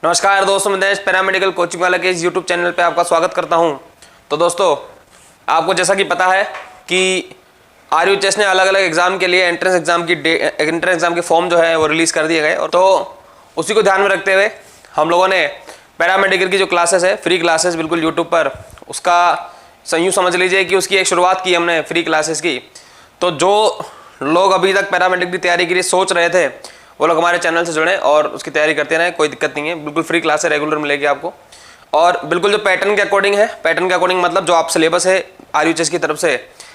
नमस्कार दोस्तों, मैं दिनेश पैरामेडिकल कोचिंग वाला के इस यूट्यूब चैनल पे आपका स्वागत करता हूं। तो दोस्तों, आपको जैसा कि पता है कि RUHS ने अलग अलग एग्जाम के लिए एंट्रेंस एग्जाम के फॉर्म जो है वो रिलीज़ कर दिए गए, और तो उसी को ध्यान में रखते हुए हम लोगों ने पैरामेडिकल की जो क्लासेस है, फ्री क्लासेस बिल्कुल यूट्यूब पर, उसका यूँ समझ लीजिए कि उसकी एक शुरुआत की हमने फ्री क्लासेस की। तो जो लोग अभी तक पैरामेडिकल की तैयारी के लिए सोच रहे थे वो लोग हमारे चैनल से जुड़ें और उसकी तैयारी करते रहें, कोई दिक्कत नहीं है। बिल्कुल फ्री क्लास है, रेगुलर मिलेगी आपको, और बिल्कुल जो पैटर्न के अकॉर्डिंग है, पैटर्न के अकॉर्डिंग मतलब जो आप सिलेबस है RUHS की तरफ से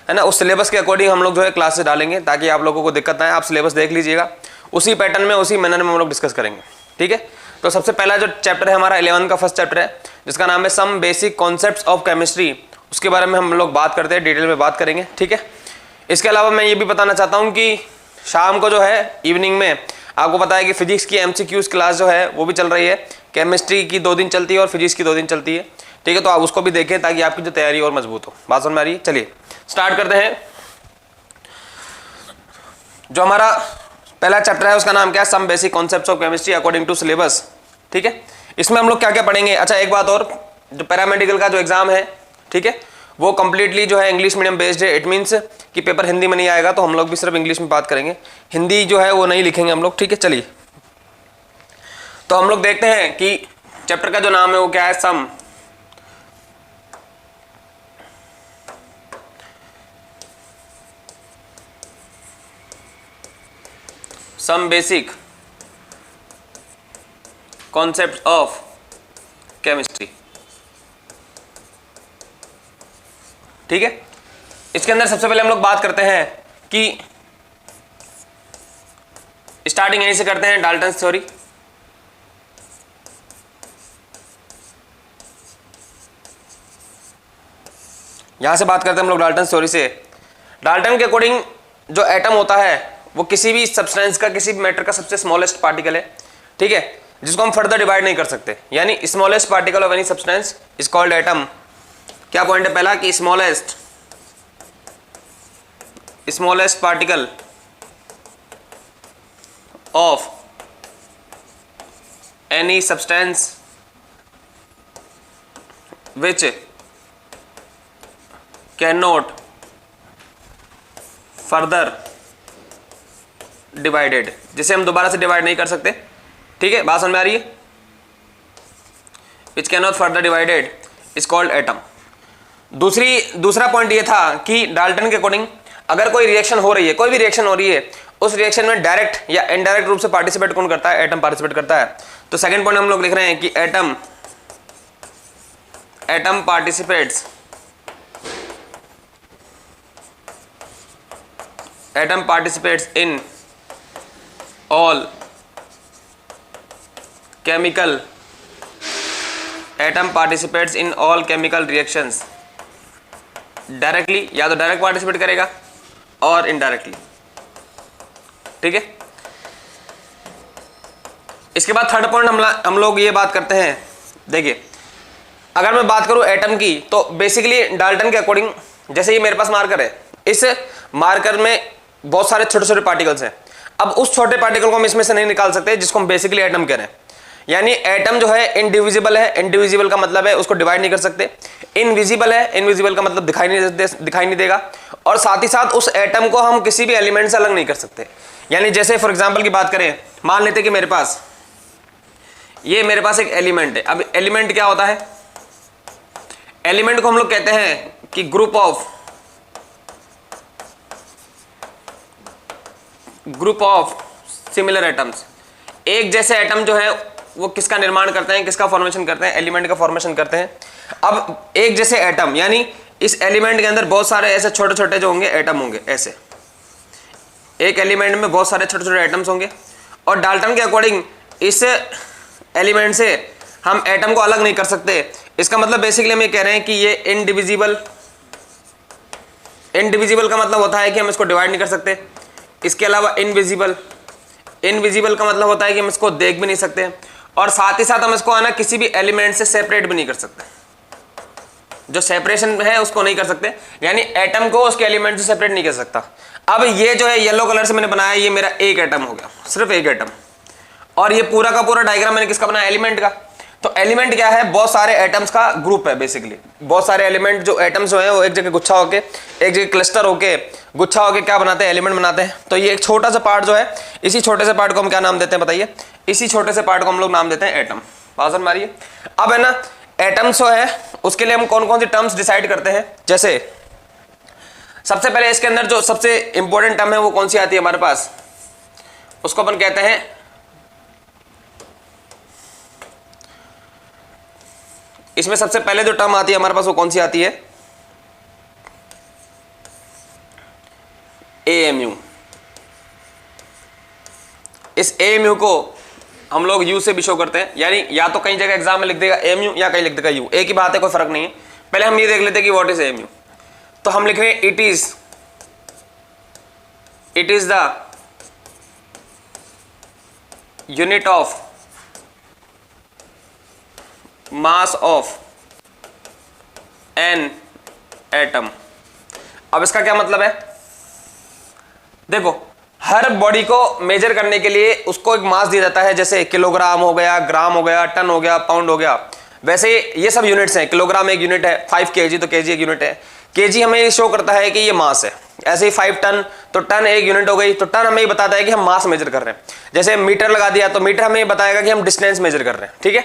है ना, उस सिलेबस के अकॉर्डिंग हम लोग जो है क्लासेस डालेंगे ताकि आप लोगों को दिक्कत ना आए। आप सिलेबस देख लीजिएगा, उसी पैटर्न में उसी मैनर में हम लोग डिस्कस करेंगे, ठीक है। तो सबसे पहला जो चैप्टर है हमारा 11 का फर्स्ट चैप्टर है, जिसका नाम है some basic concepts of chemistry. उसके बारे में हम लोग बात करते हैं, डिटेल में बात करेंगे, ठीक है। इसके अलावा मैं ये भी बताना चाहता हूँ कि शाम को जो है इवनिंग में आपको पता है कि फिजिक्स की MCQs क्लास जो है वो भी चल रही है। केमिस्ट्री की 2 दिन चलती है और फिजिक्स की 2 दिन चलती है, ठीक है। तो आप उसको भी देखें ताकि आपकी जो तैयारी और मजबूत हो। बात समझ में आ रही है? चलिए स्टार्ट करते हैं। जो हमारा पहला चैप्टर है उसका नाम क्या है? Some basic concepts of chemistry according to syllabus, ठीक है। इसमें हम लोग क्या क्या पढ़ेंगे? अच्छा, एक बात और, जो पैरामेडिकल का जो एग्जाम है, ठीक है, वो कंप्लीटली जो है इंग्लिश मीडियम बेस्ड है। इट मीन्स कि पेपर हिंदी में नहीं आएगा, तो हम लोग भी सिर्फ इंग्लिश में बात करेंगे, हिंदी जो है वो नहीं लिखेंगे हम लोग, ठीक है। चलिए तो हम लोग देखते हैं कि चैप्टर का जो नाम है वो क्या है? Some basic concept of chemistry, ठीक है। इसके अंदर सबसे पहले हम लोग बात करते हैं कि स्टार्टिंग यहीं से करते हैं, डाल्टन्स थ्योरी। यहां से बात करते हैं हम लोग डाल्टन्स थ्योरी से। डाल्टन के अकॉर्डिंग जो एटम होता है वो किसी भी सब्सटेंस का, किसी भी मैटर का सबसे स्मॉलेस्ट पार्टिकल है, ठीक है, जिसको हम फर्दर डिवाइड नहीं कर सकते। यानी smallest particle of any substance is called atom. क्या पॉइंट है पहला? कि smallest particle of any substance which can not further divided, जिसे हम दोबारा से डिवाइड नहीं कर सकते, ठीक है। बात समझ में आ रही है? Which can not further divided is called atom. दूसरा पॉइंट ये था कि डाल्टन के अकॉर्डिंग अगर कोई रिएक्शन हो रही है, कोई भी रिएक्शन हो रही है, उस रिएक्शन में डायरेक्ट या इनडायरेक्ट रूप से पार्टिसिपेट कौन करता है? एटम पार्टिसिपेट करता है। तो सेकंड पॉइंट हम लोग लिख रहे हैं कि atom participates in all chemical reactions directly, या तो डायरेक्ट पार्टिसिपेट करेगा और इनडायरेक्टली, ठीक है। इसके बाद थर्ड पॉइंट हम लोग ये बात करते हैं। देखिए, अगर मैं बात करूं एटम की, तो बेसिकली डाल्टन के अकॉर्डिंग, जैसे ये मेरे पास मार्कर है, इस मार्कर में बहुत सारे छोटे छोटे पार्टिकल्स हैं। अब उस छोटे पार्टिकल को हम इसमें से नहीं निकाल सकते, जिसको हम बेसिकली एटम कह रहे हैं। यानी एटम जो है इंडिविजिबल है। इंडिविजिबल का मतलब है उसको डिवाइड नहीं कर सकते। इनविजिबल है, इनविजिबल का मतलब दिखाई नहीं देगा। और साथ ही साथ उस एटम को हम किसी भी एलिमेंट से अलग नहीं कर सकते। यानी जैसे फॉर एग्जांपल की बात करें, मान लेते कि मेरे पास एक एलिमेंट है। अब एलिमेंट क्या होता है? एलिमेंट को हम लोग कहते हैं कि ग्रुप ऑफ सिमिलर एटम्स। एक जैसे एटम जो है वो किसका निर्माण करते हैं, किसका फॉर्मेशन करते हैं? एलिमेंट का फॉर्मेशन करते हैं। अब एक जैसे एटम, यानी इस एलिमेंट के अंदर बहुत सारे ऐसे छोटे छोटे जो होंगे एटम होंगे, ऐसे एक एलिमेंट में बहुत सारे छोटे छोटे एटम्स होंगे। और डाल्टन के अकॉर्डिंग इस एलिमेंट से हम एटम को अलग नहीं कर सकते। इसका मतलब बेसिकली हम ये कह रहे हैं कि ये इनडिविजिबल का मतलब होता है कि हम इसको डिवाइड नहीं कर सकते। इसके अलावा इनविजिबल का मतलब होता है कि हम इसको देख भी नहीं सकते। और साथ ही साथ हम इसको आना किसी भी एलिमेंट से सेपरेट भी नहीं कर सकते। जो सेपरेशन है उसको नहीं कर सकते, यानी एटम को उसके एलिमेंट से सेपरेट नहीं कर सकता। अब ये जो है येलो कलर से मैंने बनाया, ये मेरा एक एटम हो गया, सिर्फ एक एटम। और ये पूरा का पूरा डायग्राम मैंने किसका बनाया, एलिमेंट का। तो एलिमेंट क्या है, बहुत सारे एटम्स का ग्रुप है बेसिकली। बहुत सारे एलिमेंट जो एटम्स जो है वो एक जगह गुच्छा होके, एक जगह क्लस्टर होके, गुच्छा होके क्या बनाते हैं, एलिमेंट बनाते हैं। तो ये एक छोटा सा पार्ट जो है, इसी छोटे से पार्ट को हम क्या नाम देते हैं बताइए, इसी छोटे से पार्ट को हम लोग नाम देते हैं एटम। बात समझ मारिए। अब है ना, एटम्स जो है उसके लिए हम कौन कौन सी टर्म्स डिसाइड करते हैं। जैसे सबसे पहले इसके अंदर जो सबसे इंपॉर्टेंट टर्म है वो कौन सी आती है हमारे पास, उसको अपन कहते हैं इसमें सबसे पहले जो टर्म आती है हमारे पास वो कौन सी आती है, AMU। इस AMU को हम लोग U से भी शो करते हैं, यानी या तो कई जगह एग्जाम में लिख देगा AMU या कहीं लिख देगा U, एक ही बात है, कोई फर्क नहीं है। पहले हम ये देख लेते हैं कि व्हाट इज AMU। तो हम लिख रहे हैं it is the unit of mass of an atom. अब इसका क्या मतलब है, देखो हर बॉडी को मेजर करने के लिए उसको एक मास दिया जाता है, जैसे किलोग्राम हो गया, ग्राम हो गया, टन हो गया, पाउंड हो गया। वैसे ये सब यूनिट्स हैं। किलोग्राम एक यूनिट है, 5 kg तो kg एक यूनिट है, kg हमें शो करता है कि ये मास है। ऐसे ही 5 टन तो टन एक यूनिट हो गई, तो टन हमें ये बताता है कि हम मास मेजर कर रहे हैं। जैसे मीटर लगा दिया तो मीटर हमें ये बताएगा कि हम डिस्टेंस मेजर कर रहे हैं, ठीक है।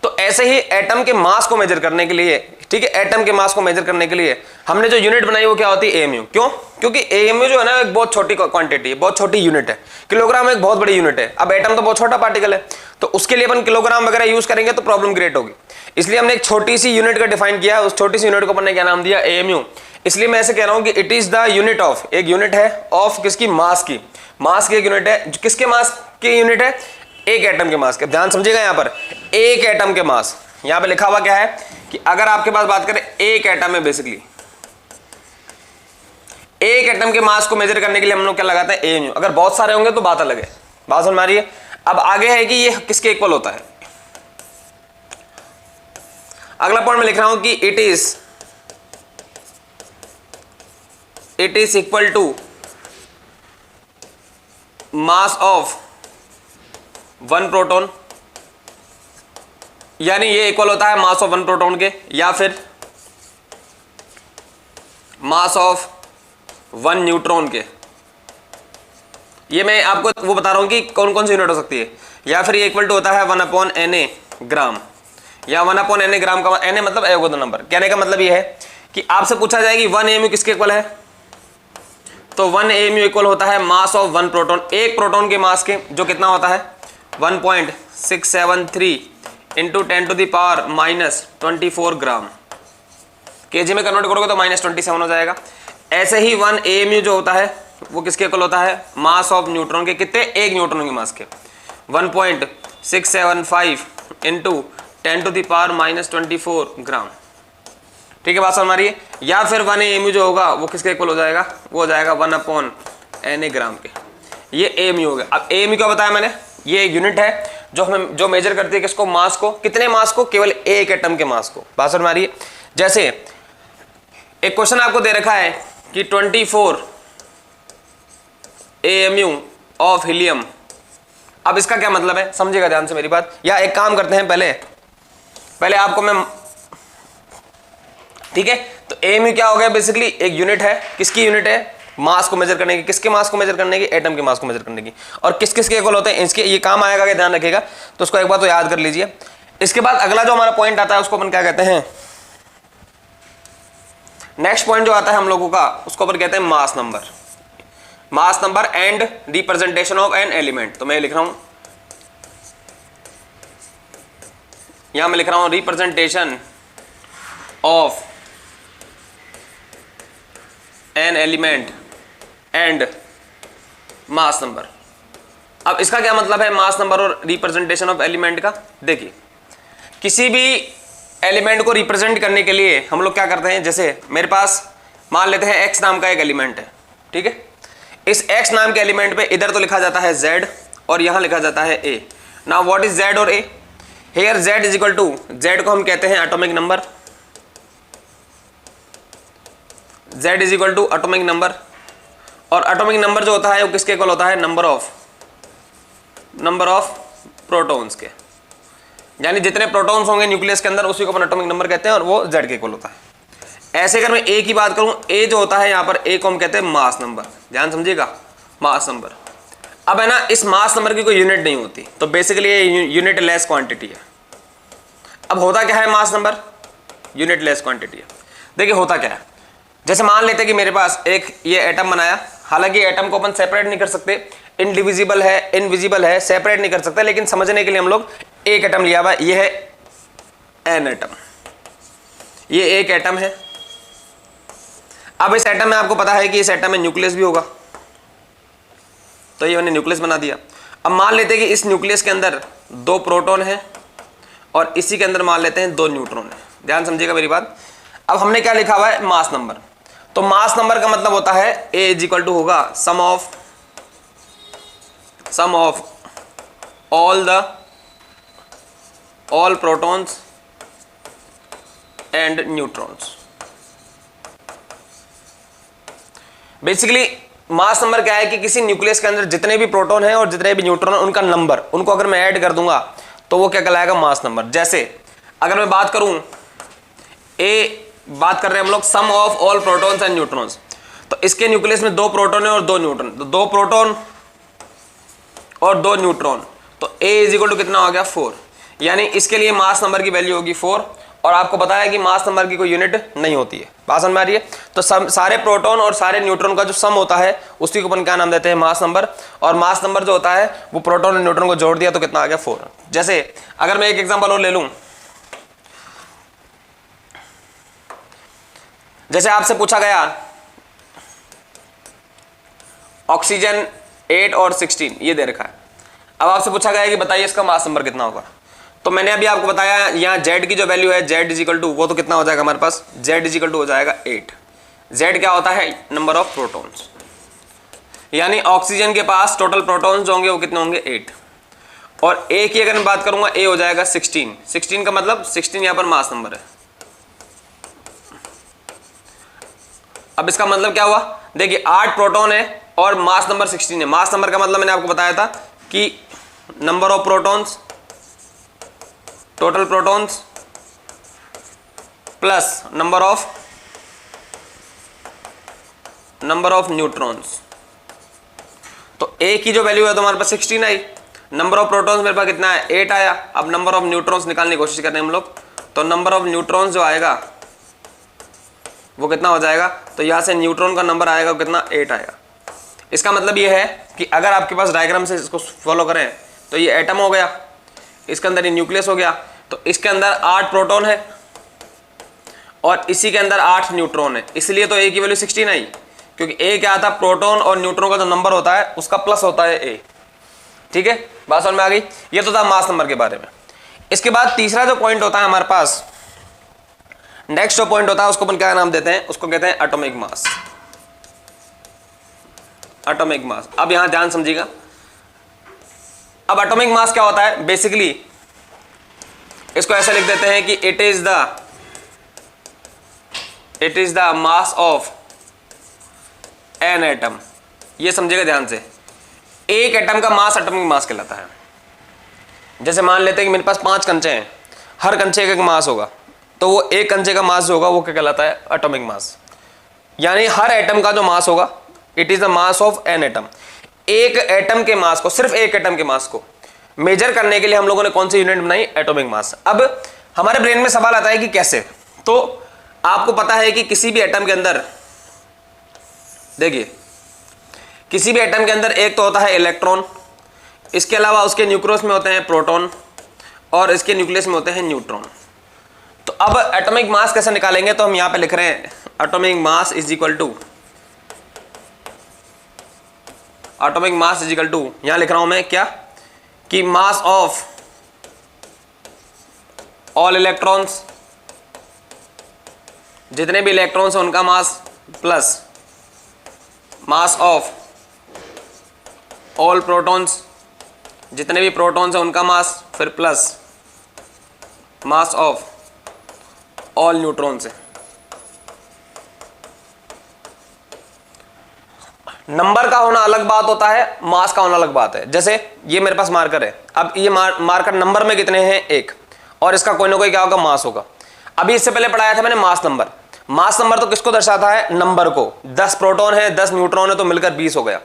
तो ऐसे ही एटम के मास को मेजर करने के लिए, ठीक है, एटम के मास को मेजर करने के लिए हमने जो यूनिट बनाई वो क्या होती है, AMU। क्यों, क्योंकि AMU जो है ना एक बहुत छोटी क्वांटिटी है, बहुत छोटी यूनिट है। किलोग्राम एक बहुत बड़ी यूनिट है, अब एटम तो बहुत छोटा पार्टिकल है, तो उसके लिए अपन किलोग्राम वगैरह यूज करेंगे तो प्रॉब्लम क्रिएट होगी। इसलिए हमने एक छोटी सी यूनिट का डिफाइन किया, उस छोटी सी यूनिट को अपन ने क्या नाम दिया, AMU। इसलिए मैं ऐसे कह रहा हूं कि it is the unit of, एक यूनिट है ऑफ किसकी, मास की। मास की एक यूनिट है, किसके मास की यूनिट है, एक एटम के मास के। ध्यान समझिएगा, यहां पर एक एटम के मास, यहां पे लिखा हुआ क्या है कि अगर आपके पास बात करें एक एटम है, बेसिकली एक एटम के मास को मेजर करने के लिए हम लोग क्या लगाते हैं, AMU। अगर बहुत सारे होंगे तो बात अलग है। बात समझ में आ रही है। अब आगे है कि ये किसके इक्वल होता है। अगला पॉइंट में लिख रहा हूं कि it is equal to mass of 1 proton, यानी ये इक्वल होता है मास ऑफ 1 प्रोटॉन के, या फिर मास ऑफ 1 न्यूट्रॉन के। ये मैं आपको वो बता रहा हूं कि कौन कौन सी यूनिट हो सकती है। या फिर ये इक्वल टू होता है 1/Na ग्राम, या 1/Na ग्राम का Na मतलब अवरोध नंबर। कहने का मतलब ये है कि आपसे पूछा जाए कि 1 AMU किसके इक्वल है, तो 1 AMU इक्वल होता है मास ऑफ 1 प्रोटॉन, एक प्रोटॉन के मास के, जो कितना होता है 1.673 इंटू 10⁻⁻24 ग्राम। kg में कन्वर्ट करोगे तो -27 हो जाएगा। ऐसे ही 1 AMU जो होता है वो किसके इक्वल होता है, मास ऑफ न्यूट्रॉन के, कितने, एक न्यूट्रॉन के मास के, 1.675 इंटू 10⁻⁻24 ग्राम। ठीक है, बात समझ आ रही है। या फिर 1 AMU जो होगा वो किसके इक्वल हो जाएगा, वो हो जाएगा 1/Na ग्राम के। ये AMU हो गया। अब AMU क्या बताया मैंने, ये एक यूनिट है जो मेजर करती है किसको, मास को। कितने मास को, केवल एक एटम के मास को। बात समझ में आ रही है। जैसे एक क्वेश्चन आपको दे रखा है कि 24 AMU ऑफ हीलियम। अब इसका क्या मतलब है, समझिएगा ध्यान से मेरी बात। या एक काम करते हैं, पहले आपको मैं, ठीक है। तो AMU क्या हो गया, बेसिकली एक यूनिट है। किसकी यूनिट है, मास को मेजर करने की। किसके मास को मेजर करने की, एटम के मास को मेजर करने की। और किस किस के इक्वल होते हैं, इसके ये काम आएगा, ध्यान रखिएगा। तो उसको एक बार तो याद कर लीजिए। इसके बाद अगला जो हमारा पॉइंट आता है उसको अपन क्या कहते हैं, नेक्स्ट पॉइंट जो आता है हम लोगों का, उसको अपन कहते हैं mass number. Mass number and representation of an element. तो मैं लिख रहा हूं, यहां मैं लिख रहा हूं representation of an element and mass number. अब इसका क्या मतलब है, मास नंबर और रिप्रेजेंटेशन ऑफ एलिमेंट का। देखिए, किसी भी एलिमेंट को रिप्रेजेंट करने के लिए हम लोग क्या करते हैं, जैसे मेरे पास मान लेते हैं x नाम का एक एलिमेंट है, ठीक है। इस x नाम के एलिमेंट पे इधर तो लिखा जाता है z और यहां लिखा जाता है a। Now what is z और a, here z is equal to, z को हम कहते हैं atomic number, z is equal to atomic number. और एटॉमिक नंबर जो होता है वो किसके इक्वल होता है, नंबर ऑफ प्रोटॉन्स के, यानी जितने प्रोटॉन्स होंगे न्यूक्लियस के अंदर उसी को अपन एटॉमिक नंबर कहते हैं और वो Z के इक्वल होता है। ऐसे अगर मैं A की बात करूं, A जो होता है यहाँ पर A को हम कहते हैं मास नंबर, ध्यान समझिएगा, मास नंबर। अब है ना, इस मास नंबर की कोई यूनिट नहीं होती, तो बेसिकली ये यूनिट लेस क्वांटिटी है। अब होता क्या है mass number? Unit less quantity है। देखिए होता क्या है, जैसे मान लेते हैं कि मेरे पास एक ये एटम बनाया, हालांकि एटम को अपन सेपरेट नहीं कर सकते, इनडिविजिबल है, इनविजिबल है, सेपरेट नहीं कर सकते, लेकिन समझने के लिए हम लोग एक एटम लिया हुआ है, ये है एन एटम, ये एक एटम है। अब इस एटम में आपको पता है कि इस एटम में न्यूक्लियस भी होगा, तो ये मैंने न्यूक्लियस बना दिया। अब मान लेते हैं कि इस न्यूक्लियस के अंदर 2 प्रोटॉन है और इसी के अंदर मान लेते हैं 2 न्यूट्रॉन है। ध्यान समझिएगा मेरी बात। अब हमने क्या लिखा हुआ है? Mass number. तो मास नंबर का मतलब होता है A इज इक्वल टू होगा sum of all protons and neutrons. Basically mass number क्या है कि किसी न्यूक्लियस के अंदर जितने भी प्रोटॉन हैं और जितने भी न्यूट्रॉन हैं उनका नंबर, उनको अगर मैं ऐड कर दूंगा तो वो क्या कहलाएगा? Mass number. जैसे अगर मैं बात करूं बात कर रहे हैं हम लोग sum of all protons and neutrons, तो इसके न्यूक्लियस में 2 प्रोटॉन है और 2 न्यूट्रॉन, तो 2 प्रोटॉन और 2 न्यूट्रॉन, तो A इज इक्वल टू कितना हो गया? 4। यानी इसके लिए मास नंबर की वैल्यू होगी 4। और आपको पता है कि मास नंबर की कोई यूनिट नहीं होती है, बात समझ में आ रही है? तो सारे प्रोटॉन और सारे न्यूट्रॉन का जो सम होता है उसी को अपन क्या नाम देते हैं? Mass number. और मास नंबर जो होता है वो प्रोटॉन और न्यूट्रॉन को जोड़ दिया तो कितना आ गया? 4। जैसे अगर मैं एक एग्जांपल और ले लूं, जैसे आपसे पूछा गया ऑक्सीजन 8 और 16 ये दे रखा है। अब आपसे पूछा गया है कि बताइए इसका मास नंबर कितना होगा। तो मैंने अभी आपको बताया यहाँ Z की जो वैल्यू है Z इज इक्वल टू, वो तो कितना हो जाएगा हमारे पास? Z इज इक्वल टू हो जाएगा 8। Z क्या होता है? Number of protons. यानी ऑक्सीजन के पास टोटल प्रोटॉन्स जो होंगे वो कितने होंगे? 8। और A की अगर मैं बात करूंगा A हो जाएगा 16। 16 का मतलब 16 यहाँ पर मास नंबर है। अब इसका मतलब क्या हुआ? देखिए 8 प्रोटॉन है और मास नंबर 16 है। मास नंबर का मतलब मैंने आपको बताया था कि number of protons, total protons plus number of neutrons. तो A की जो वैल्यू है तो हमारे पास 16 आई, नंबर ऑफ प्रोटॉन्स मेरे पास कितना है? 8 आया। अब नंबर ऑफ न्यूट्रॉन्स निकालने की कोशिश कर रहे हैं हम लोग, तो नंबर ऑफ न्यूट्रॉन्स जो आएगा वो कितना हो जाएगा? तो यहां से न्यूट्रॉन का नंबर आएगा कितना? 8 आएगा। इसका मतलब ये है कि अगर आपके पास डायग्राम से इसको फॉलो करें तो ये एटम हो गया, इसके अंदर ये न्यूक्लियस हो गया, तो इसके अंदर 8 प्रोटॉन है और इसी के अंदर 8 न्यूट्रॉन है, इसलिए तो A की वैल्यू 16 आई, क्योंकि A क्या आता है? प्रोटॉन और न्यूट्रॉन का जो नंबर होता है उसका प्लस होता है A। ठीक है, बात समझ में आ गई? ये तो था मास नंबर के बारे में। इसके बाद तीसरा जो पॉइंट होता है हमारे पास, नेक्स्ट जो पॉइंट होता है उसको अपन क्या नाम देते हैं? उसको कहते हैं एटॉमिक मास। Atomic mass. अब यहां ध्यान समझिएगा। अब एटॉमिक मास क्या होता है? बेसिकली इसको ऐसा लिख देते हैं कि it is the mass of an atom. ये समझिएगा ध्यान से, एक एटम का मास एटॉमिक मास कहलाता है। जैसे मान लेते हैं कि मेरे पास 5 कंचे हैं, हर कंचे का एक मास होगा, तो वो एक कंचे का मास जो होगा वो क्या कहलाता है? Atomic mass. यानी हर एटम का जो मास होगा, it is the mass of an atom. एक एटम के मास को, सिर्फ एक एटम के मास को मेजर करने के लिए हम लोगों ने कौन सी यूनिट बनाई? Atomic mass. अब हमारे ब्रेन में सवाल आता है कि कैसे? तो आपको पता है कि किसी भी एटम के अंदर, देखिए किसी भी एटम के अंदर एक तो होता है इलेक्ट्रॉन, इसके अलावा उसके न्यूक्लियस में होते हैं प्रोटॉन और इसके न्यूक्लियस में होते हैं न्यूट्रॉन। तो अब एटॉमिक मास कैसे निकालेंगे? तो हम यहां पे लिख रहे हैं atomic mass is equal to, atomic mass is equal to, यहां लिख रहा हूं मैं क्या? कि मास ऑफ ऑल इलेक्ट्रॉन्स, जितने भी इलेक्ट्रॉन्स हैं उनका mass, plus mass of all protons, जितने भी प्रोटॉन्स हैं उनका मास, फिर plus mass of all neutrons है। नंबर का होना अलग बात होता है, मास का होना अलग बात है। जैसे ये मेरे पास मार्कर है, अब ये मार्कर नंबर में कितने हैं, 1, और इसका कोई ना कोई क्या होगा, मास होगा। अभी इससे पहले पढ़ाया था मैंने मास नंबर। मास नंबर तो किसको दर्शाता है, नंबर को। 10 प्रोटॉन है, 10 न्यूट्रॉन है, तो मिलकर 20 हो गया।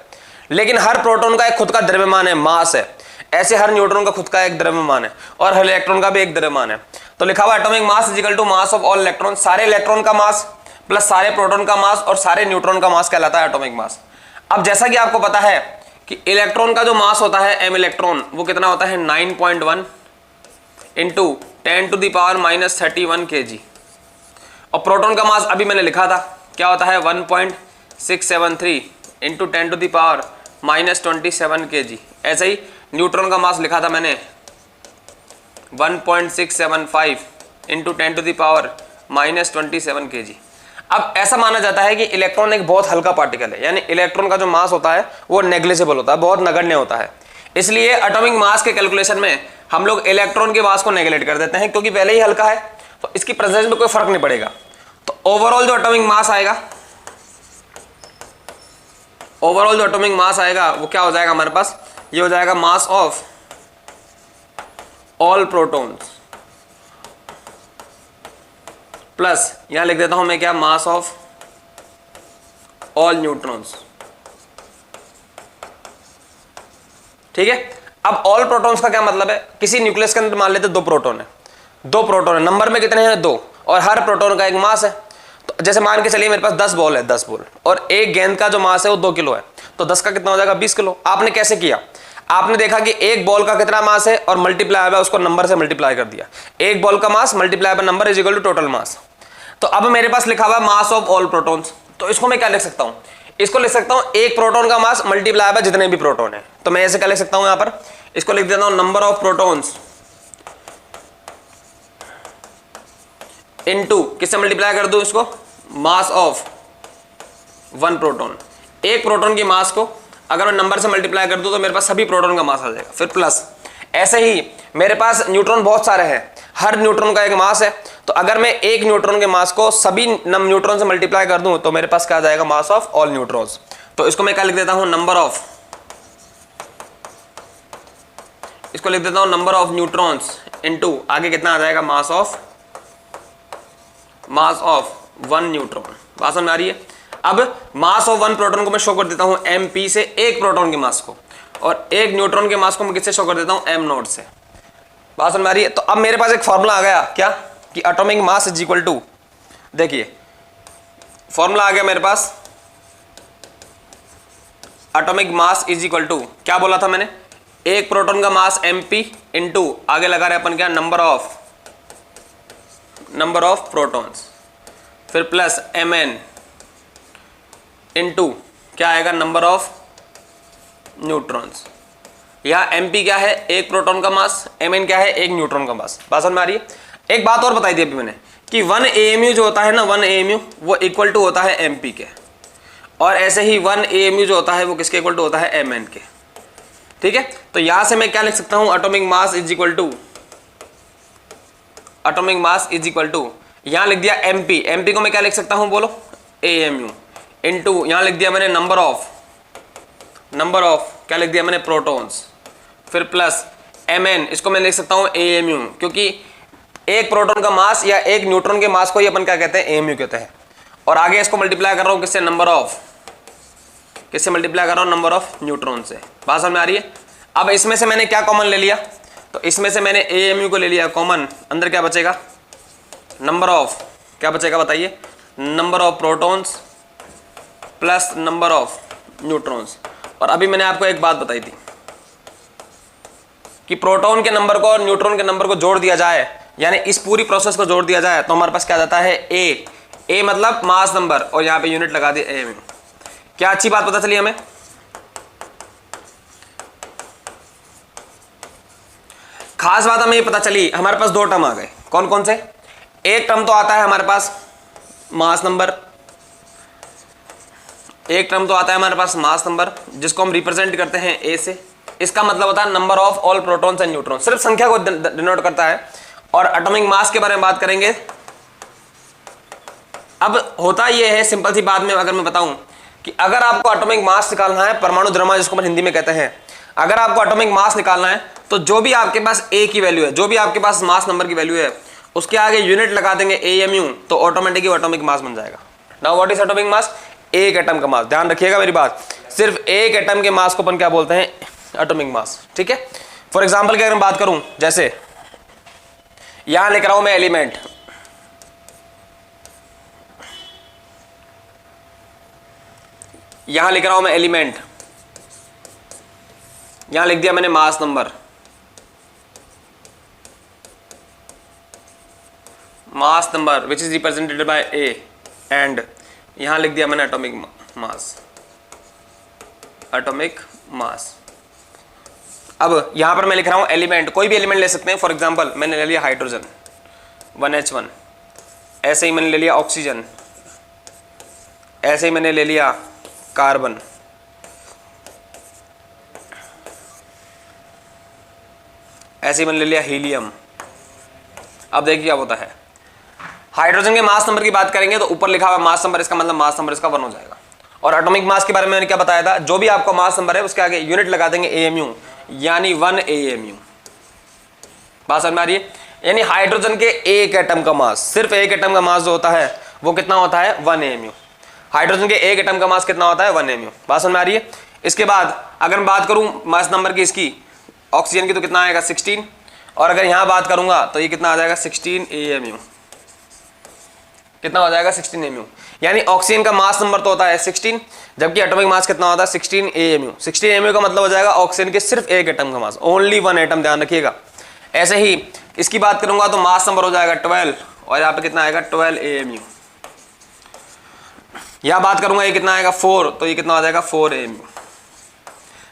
लेकिन हर प्रोटॉन का एक खुद का द्रव्यमान है, मास है। ऐसे हर न्यूट्रॉन का खुद का एक द्रव्यमान है, और हर इलेक्ट्रॉन का भी एक द्रव्यमान है। तो लिखा हुआ atomic mass is equal to mass of all electron, सारे इलेक्ट्रॉन का मास प्लस सारे प्रोटॉन का मास और सारे न्यूट्रॉन का मास कहलाता है एटॉमिक मास। अब जैसा कि आपको पता है कि इलेक्ट्रॉन का जो मास होता है एम इलेक्ट्रॉन, वो कितना होता है 9.1 इंटू 10⁻³ kg, और प्रोटॉन का मास अभी मैंने लिखा था क्या होता है 1.673 इंटू 10⁻27 kg। ऐसे ही न्यूट्रॉन का मास लिखा था मैंने 1.675 इंटू 10⁻27 kg। अब ऐसा माना जाता है कि इलेक्ट्रॉन एक बहुत हल्का पार्टिकल है, यानी इलेक्ट्रॉन का जो मास होता है वो नेग्लिजिबल होता है, बहुत नगण्य होता है। इसलिए एटॉमिक मास के कैलकुलेशन में हम लोग इलेक्ट्रॉन के मास को नेग्लेक्ट कर देते हैं, क्योंकि पहले ही हल्का है तो इसकी प्रेजेंस में कोई फर्क नहीं पड़ेगा। तो ओवरऑल जो एटॉमिक मास आएगा, ओवरऑल जो एटॉमिक मास आएगा वो क्या हो जाएगा हमारे पास, ये हो जाएगा मास ऑफ ऑल प्रोटॉन्स प्लस यहां लिख देता हूं मैं क्या, मास ऑफ ऑल न्यूट्रॉन्स। ठीक है। अब ऑल प्रोटॉन्स का क्या मतलब है, किसी न्यूक्लियस के अंदर मान लेते 2 प्रोटॉन है, 2 प्रोटॉन है, नंबर में कितने हैं 2, और हर प्रोटॉन का एक मास है। तो जैसे मान के चलिए मेरे पास 10 बॉल है, 10 बॉल, और एक गेंद का जो मास है वो 2 किलो है, तो 10 का कितना हो जाएगा 20 किलो। आपने कैसे किया, आपने देखा कि एक बॉल का कितना मास है और मल्टीप्लाई है, उसको नंबर से मल्टीप्लाई कर दिया। एक बॉल का mass multiply by number is equal to total mass. तो अब मेरे पास लिखा हुआ मास ऑफ ऑल प्रोटॉन्स, तो इसको मैं क्या लिख सकता हूं, इसको लिख सकता हूं एक प्रोटॉन का मास मल्टीप्लाई बाय जितने भी प्रोटॉन है। तो मैं ऐसे क्या लिख सकता हूं, यहां पर इसको लिख देता हूं नंबर ऑफ प्रोटॉन्स इनटू किससे मल्टीप्लाई कर दूं इसको, मास ऑफ 1 प्रोटॉन। एक प्रोटॉन की मास को अगर मैं नंबर से मल्टीप्लाई कर दूं तो मेरे पास सभी प्रोटॉन का मास आ जाएगा। फिर प्लस ऐसे ही मेरे पास न्यूट्रॉन बहुत सारे हैं, हर न्यूट्रॉन का एक मास है, तो अगर मैं एक न्यूट्रॉन के मास को सभी न्यूट्रॉन से मल्टीप्लाई कर दूं तो मेरे पास क्या आ जाएगा, मास ऑफ ऑल न्यूट्रॉन्स। तो इसको मैं क्या लिख देता हूं, नंबर ऑफ, इसको लिख देता हूं नंबर ऑफ न्यूट्रॉन्स इनटू आगे कितना आ जाएगा, मास ऑफ 1 न्यूट्रॉन। बात समझ में आ रही है। अब मास ऑफ 1 प्रोटॉन को मैं शो कर देता हूं mp से, एक प्रोटॉन के मास को, और एक न्यूट्रॉन के मास को मैं किससे शो कर देता हूं, m0 से। बात समझ में आ रही है। तो अब मेरे पास एक फॉर्मूला आ गया क्या, कि atomic mass is equal to, देखिए फॉर्मूला आ गया मेरे पास, atomic mass is equal to क्या बोला था मैंने, एक प्रोटॉन का मास mp इनटू आगे लगा रहे अपन क्या, नंबर ऑफ प्रोटॉन्स, फिर प्लस mn इनटू क्या आएगा, नंबर ऑफ न्यूट्रॉन्स। यहां mp क्या है, एक प्रोटॉन का मास, mn क्या है, एक न्यूट्रॉन का मास। बात समझ में आ रही है। एक बात और बताई थी अभी मैंने कि 1 AMU जो होता है ना, 1 AMU वो इक्वल टू होता है mp के, और ऐसे ही 1 AMU जो होता है वो किसके इक्वल टू होता है, mn के। ठीक है। तो यहां से मैं क्या लिख सकता हूं, atomic mass is equal to, atomic mass is equal to, यहां लिख दिया mp को मैं क्या लिख सकता हूं बोलो, AMU इनटू यहां लिख दिया मैंने नंबर ऑफ क्या लिख दिया मैंने, प्रोटॉन्स, फिर प्लस mn, इसको मैं लिख सकता हूं AMU, क्योंकि एक प्रोटॉन का मास या एक न्यूट्रॉन के मास को ही अपन क्या कहते हैं, AMU कहते हैं। और आगे इसको मल्टीप्लाई कर रहा हूं किससे, किससे मल्टीप्लाई कर रहा हूं, नंबर ऑफ न्यूट्रॉन से। बात समझ में आ रही है। अब इसमें से मैंने क्या कॉमन ले लिया, तो इसमें से मैंने AMU को ले लिया कॉमन, अंदर क्या बचेगा, नंबर ऑफ, क्या बचेगा बताइए, number of protons plus number of neutrons. और अभी मैंने आपको एक बात बताई थी कि प्रोटॉन के नंबर को और न्यूट्रॉन के नंबर को जोड़ दिया जाए, यानी इस पूरी प्रोसेस को जोड़ दिया जाए, तो हमारे पास क्या जाता है, ए मतलब मास नंबर, और यहां पे यूनिट लगा दी AMU। क्या अच्छी बात पता चली हमें। खास बात हमें ये पता चली, हमारे पास 2 टर्म आ गए। कौन कौन से, एक टर्म तो आता है हमारे पास मास नंबर, एक टर्म तो आता है हमारे पास मास नंबर, जिसको हम रिप्रेजेंट करते हैं ए से। इसका मतलब होता है number of all protons and neutrons, सिर्फ संख्या को डिनोट करता है। और एटॉमिक मास के बारे में बात करेंगे। अब होता यह है, सिंपल सी बात में अगर मैं बताऊं कि अगर आपको एटॉमिक मास निकालना है, परमाणु द्रव्यमान जिसको हम हिंदी में कहते हैं, अगर आपको एटॉमिक मास निकालना है तो जो भी आपके पास ए की वैल्यू है, जो भी आपके पास मास नंबर की वैल्यू है, उसके आगे यूनिट लगा देंगे AMU, तो ऑटोमेटिकली एटॉमिक मास बन जाएगा। Now what is atomic mass? एक एटम का मास। ध्यान रखिएगा मेरी बात, सिर्फ एक एटम के मास को अपन क्या बोलते हैं? एटॉमिक मास। ठीक है। फॉर एग्जाम्पल की अगर मैं बात करूं, जैसे यहां लिख रहा हूं मैं एलिमेंट, यहां लिख रहा हूं मैं एलिमेंट, यहां लिख दिया मैंने mass number, mass number which is represented by A, and यहां लिख दिया मैंने एटॉमिक मास, एटॉमिक मास। अब यहां पर मैं लिख रहा हूं एलिमेंट, कोई भी एलिमेंट ले सकते हैं। फॉर एग्जांपल मैंने ले लिया हाइड्रोजन 1H1, ऐसे ही मैंने ले लिया ऑक्सीजन, ऐसे ही मैंने ले लिया कार्बन, ऐसे ही मैंने ले लिया हीलियम। अब देखिए क्या होता है, हाइड्रोजन के मास नंबर की बात करेंगे तो ऊपर लिखा हुआ मास नंबर, इसका मतलब मास नंबर इसका 1 हो जाएगा। और एटॉमिक मास के बारे में मैंने क्या बताया था, जो भी आपका मास नंबर है उसके आगे यूनिट लगा देंगे AMU, यानी 1 AMU। बात समझ में आ रही है? यानी हाइड्रोजन के एक एटम का मास, सिर्फ एक एटम का मास जो होता है वो कितना होता है? 1 AMU। हाइड्रोजन के एक एटम का मास कितना होता है? 1 AMU। बात समझ में आ रही है? इसके बाद अगर मैं बात करूं मास नंबर की इसकी, ऑक्सीजन की, तो कितना आएगा? 16। और अगर यहां बात करूंगा तो ये कितना आ जाएगा? 16 AMU। कितना हो जाएगा? 16 AMU। यानी ऑक्सीजन का मास नंबर तो होता है 16, जबकि एटॉमिक मास कितना होता है? 16 AMU। 16 AMU का मतलब हो जाएगा ऑक्सीजन के सिर्फ एक एटम का मास, ओनली 1 एटम, ध्यान रखिएगा। ऐसे ही इसकी बात करूंगा तो मास नंबर हो जाएगा 12, और यहाँ पे कितना आएगा? 12 AMU। यहां बात करूंगा ये कितना आएगा? 4, तो ये कितना हो जाएगा? 4 AMU।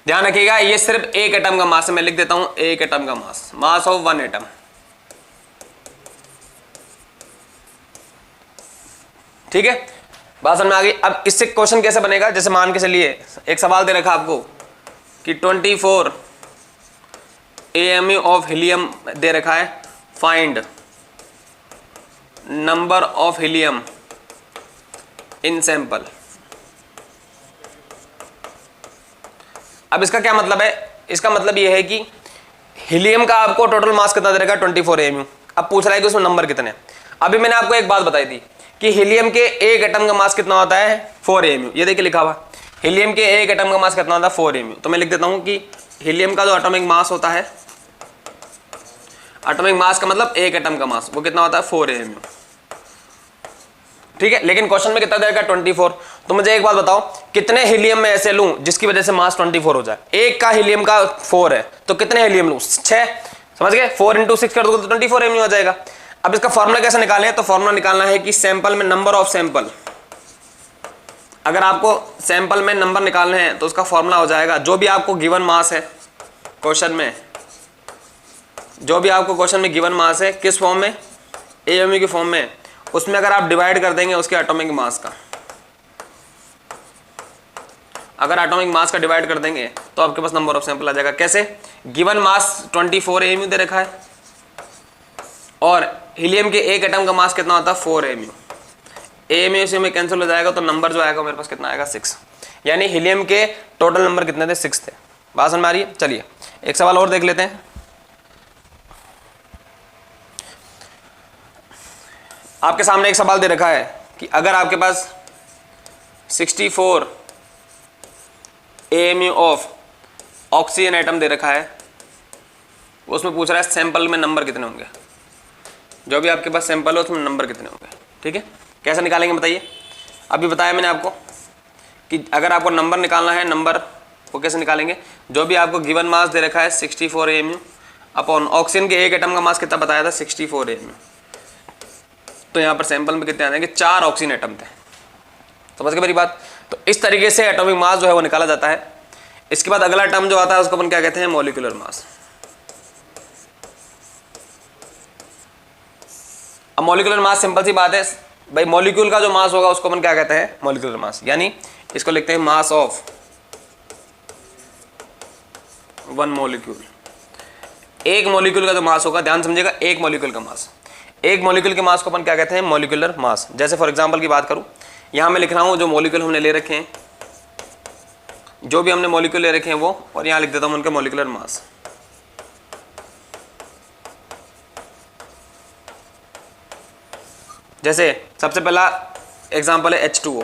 ध्यान रखिएगा ये सिर्फ एक एटम का मास है, मैं लिख देता हूं एक एटम का मास, मास ऑफ 1 एटम। ठीक है, बात समझ में आ गई। अब इससे क्वेश्चन कैसे बनेगा? जैसे मान के चलिए एक सवाल दे रखा आपको कि 24 AMU ऑफ हीलियम दे रखा है, find number of helium in sample. अब इसका क्या मतलब है? इसका मतलब यह है कि हीलियम का आपको टोटल मास कितना दे रखा है? 24 AMU। अब पूछ रहा है कि उसमें नंबर कितने। अभी मैंने आपको एक बात बताई थी कि हीलियम के एक एटम का मास कितना होता है? 4 AMU। ये देखिए लिखा हुआ, हीलियम के एक एटम का मास कितना होता है? 4 AMU। तो मैं लिख देता हूं कि हीलियम का जो एटॉमिक मास होता है, एटॉमिक मास का मतलब एक एटम का मास, वो कितना होता है? 4 AMU। ठीक है, लेकिन क्वेश्चन में कितना देगा? 24। तो मुझे एक बात बताओ, कितने हीलियम में ऐसे लूं जिसकी वजह से मास 24 हो जाए? एक का हीलियम का 4 है, तो कितने हीलियम लूं? 6। समझ गए? 4 × 6 कर दोगे तो 24 AMU हो जाएगा। अब इसका फॉर्मूला कैसे निकालें? तो फॉर्मूला निकालना है कि सैंपल में नंबर ऑफ सैंपल, अगर आपको सैंपल में नंबर निकालने हैं तो उसका फॉर्मूला हो जाएगा, जो भी आपको गिवन मास है क्वेश्चन में, जो भी आपको क्वेश्चन में गिवन मास है, किस फॉर्म में? AMU के फॉर्म में, उसमें अगर आप डिवाइड कर देंगे उसके एटॉमिक मास का, अगर एटॉमिक मास का डिवाइड कर देंगे तो आपके पास नंबर ऑफ सैंपल आ जाएगा। कैसे? गिवन मास 24 AMU दे रखा है और हीलियम के एक एटम का मास कितना होता है? 4 AMU। AMU से में कैंसिल हो जाएगा तो नंबर जो आएगा मेरे पास कितना आएगा? 6। यानी हीलियम के टोटल नंबर कितने थे? 6 थे। बात समझ में आ रही है? चलिए एक सवाल और देख लेते हैं। आपके सामने एक सवाल दे रखा है कि अगर आपके पास 64 AMU ऑफ ऑक्सीजन एटम दे रखा है, उसमें पूछ रहा है सैंपल में नंबर कितने होंगे? जो भी आपके पास सैंपल हो उसमें नंबर कितने होंगे? ठीक है, कैसे निकालेंगे बताइए? अभी बताया मैंने आपको कि अगर आपको नंबर निकालना है, नंबर वो कैसे निकालेंगे? जो भी आपको गिवन मास दे रखा है 64 AMU अपॉन ऑक्सीजन के एक एटम का मास कितना बताया था? 64 AMU। तो यहाँ पर सैंपल में कितने आ जाएंगे? 4 ऑक्सीजन एटम थे। समझ गए मेरी बात? तो इस तरीके से एटॉमिक मास जो है वो निकाला जाता है। इसके बाद अगला टर्म जो आता है उसको अपन क्या कहते हैं? Molecular mass. अब मॉलिक्यूलर मास सिंपल सी बात है भाई, मॉलिक्यूल का जो मास होगा उसको अपन क्या कहते हैं? Molecular mass. यानी इसको लिखते हैं मास ऑफ 1 मॉलिक्यूल। एक मॉलिक्यूल का जो मास होगा, ध्यान समझिएगा, एक मॉलिक्यूल का मास, एक मॉलिक्यूल के मास को अपन क्या कहते हैं? Molecular mass. जैसे फॉर एग्जांपल की बात करूं, यहां मैं लिख रहा हूं जो मॉलिक्यूल हमने ले रखे हैं जो भी हमने मॉलिक्यूल ले रखे हैं वो, और यहाँ लिख देता हूँ उनके मॉलिक्यूलर मास। जैसे सबसे पहला एग्जांपल है H2O।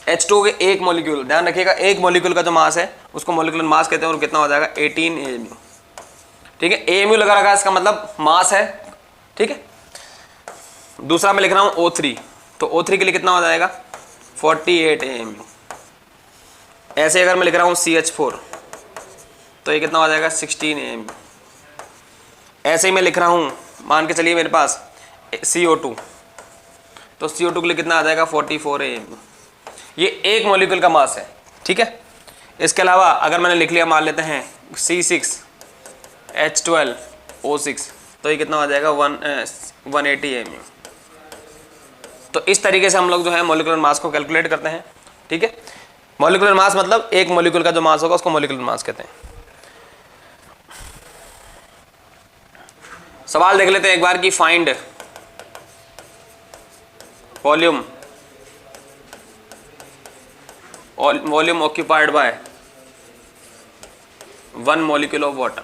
H2O के एक मॉलिक्यूल, ध्यान रखिएगा, एक मॉलिक्यूल का जो मास है उसको मॉलिक्यूलर मास कहते हैं, और कितना हो जाएगा 18 AMU। ठीक है, AMU लगा रखा है, इसका मतलब मास है। ठीक है, दूसरा मैं लिख रहा हूँ O3, तो O3 के लिए कितना हो जाएगा 48 AMU। ऐसे अगर मैं लिख रहा हूँ CH4 तो ये कितना हो जाएगा 16 AMU। ऐसे ही मैं लिख रहा हूँ, मान के चलिए मेरे पास CO2, तो CO2 के लिए कितना आ जाएगा 44 AMU। ये एक मॉलिक्यूल का मास है। ठीक है, इसके अलावा अगर मैंने लिख लिया, मान लेते हैं C6H12O6, तो ये कितना हो जाएगा 180 AMU। तो इस तरीके से हम लोग जो है मॉलिक्यूलर मास को कैलकुलेट करते हैं। ठीक है, मॉलिक्यूलर मास मतलब एक मॉलिक्यूल का जो मास होगा उसको मॉलिक्यूलर मास कहते हैं। सवाल देख लेते हैं एक बार कि find volume occupied by 1 molecule of water.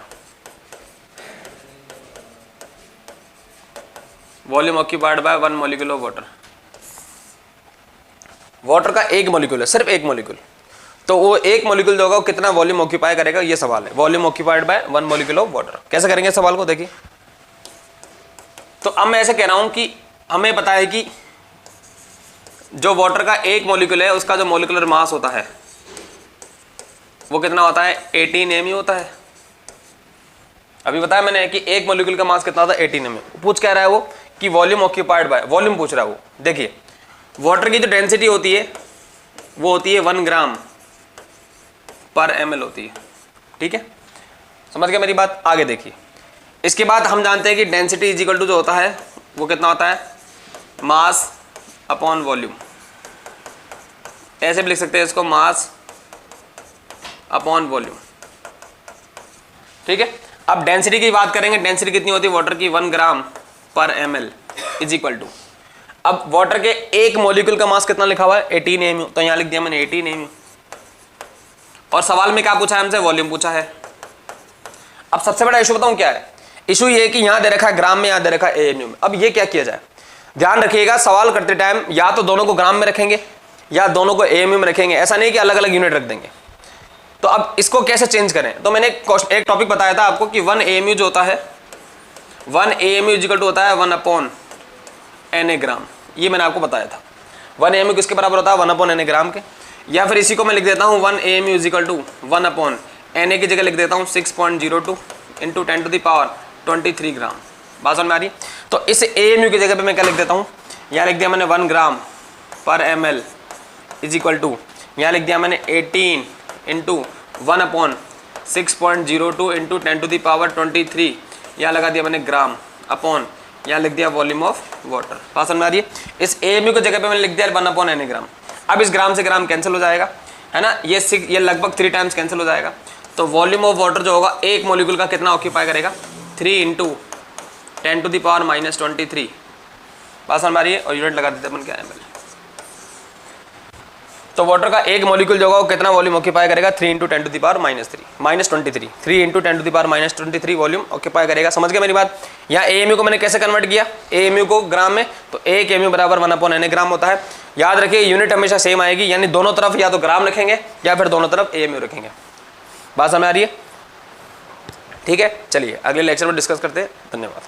Volume occupied by 1 molecule of water. Water का एक मॉलिक्यूल है, सिर्फ एक मॉलिक्यूल, तो वो एक मॉलिक्यूल जो होगा वो कितना वॉल्यूम ऑक्यूपाई करेगा, ये सवाल है। Volume occupied by 1 molecule of water. कैसे करेंगे सवाल को, देखिए। तो अब मैं ऐसे कह रहा हूं कि हमें पता है कि जो वाटर का एक मॉलिक्यूल है उसका जो मॉलिक्यूलर मास होता है वो कितना होता है 18 AMU होता है। अभी बताया मैंने कि एक मॉलिक्यूल का मास कितना होता है 18 AMU। पूछ क्या रहा है वो कि वॉल्यूम ऑक्यूपाइड बाय, वॉल्यूम पूछ रहा है वो। देखिए वाटर की जो डेंसिटी होती है वो होती है 1 ग्राम पर ml होती है। ठीक है, समझ गए मेरी बात। आगे देखिए, इसके बाद हम जानते हैं कि डेंसिटी इज इक्वल टू जो होता है वो कितना होता है मास अपॉन वॉल्यूम। ऐसे भी लिख सकते हैं इसको, मास अपॉन वॉल्यूम। ठीक है, अब डेंसिटी की बात करेंगे। डेंसिटी कितनी होती है वाटर की 1 ग्राम पर ml इज इक्वल टू, अब वाटर के एक मॉलिक्यूल का मास कितना लिखा हुआ है 18 AMU, तो यहां लिख दिया मैंने 18 AMU। और सवाल में क्या पूछा है हमसे, वॉल्यूम पूछा है। अब सबसे बड़ा इशू बताऊं क्या है, इशू ये है कि यहां दे रखा है ग्राम में, यहां दे रखा है AMU में। अब ये क्या किया जाए, ध्यान रखिएगा सवाल करते टाइम या तो दोनों को ग्राम में रखेंगे या दोनों को AMU में रखेंगे, ऐसा नहीं कि अलग अलग यूनिट रख देंगे। तो अब इसको कैसे चेंज करें, तो मैंने एक टॉपिक बताया था आपको कि 1 AMU जो होता है 1 AMU इक्वल टू होता है 1/Na ग्राम। ये मैंने आपको बताया था 1 AMU किसके बराबर होता है 1/Na ग्राम के। या फिर इसी को मैं लिख देता हूँ 1 AMU इक्वल टू 1/Na की जगह लिख देता हूँ 6.02 इंटू 10⁻23 ग्राम। बात समझ में आ रही है। तो इस AMU की जगह पे मैं क्या लिख देता हूँ, यहाँ लिख दिया मैंने 1 ग्राम पर ml इज इक्वल टू, यहाँ लिख दिया मैंने 18 इंटू 1/6.02 इंटू 10⁻23, यहाँ लगा दिया मैंने ग्राम अपॉन, यहाँ लिख दिया वॉल्यूम ऑफ वाटर। बात समझ में आ रही है। इस AMU की जगह पे मैंने लिख दिया 1/Na ग्राम। अब इस ग्राम से ग्राम कैंसिल हो जाएगा, है ना, ये लगभग 3 टाइम्स कैंसिल हो जाएगा। तो वॉल्यूम ऑफ वाटर जो होगा एक मॉलिक्यूल का कितना ऑक्यूपाई करेगा 3 इंटू 10⁻⁻23। बात समझ में आ रही है। और यूनिट लगा देते अपन क्या ml। तो वाटर का एक मॉलिक्यूल जो होगा वो कितना वॉल्यूम ऑक्यूपाई करेगा 3 इंटू 10⁻⁻23 3 इंटू 10⁻⁻23 वॉल्यूम ऑक्यूपाई करेगा। समझ गए मेरी बात। यहाँ AMU को मैंने कैसे कन्वर्ट किया, AMU को ग्राम में, तो 1 AMU बराबर 1/Na ग्राम होता है। याद रखिए यूनिट हमेशा सेम आएगी, यानी दोनों तरफ या तो ग्राम रखेंगे या फिर दोनों तरफ AMU रखेंगे। बात समझ में आ रही है। ठीक है, चलिए अगले लेक्चर में डिस्कस करते हैं। धन्यवाद।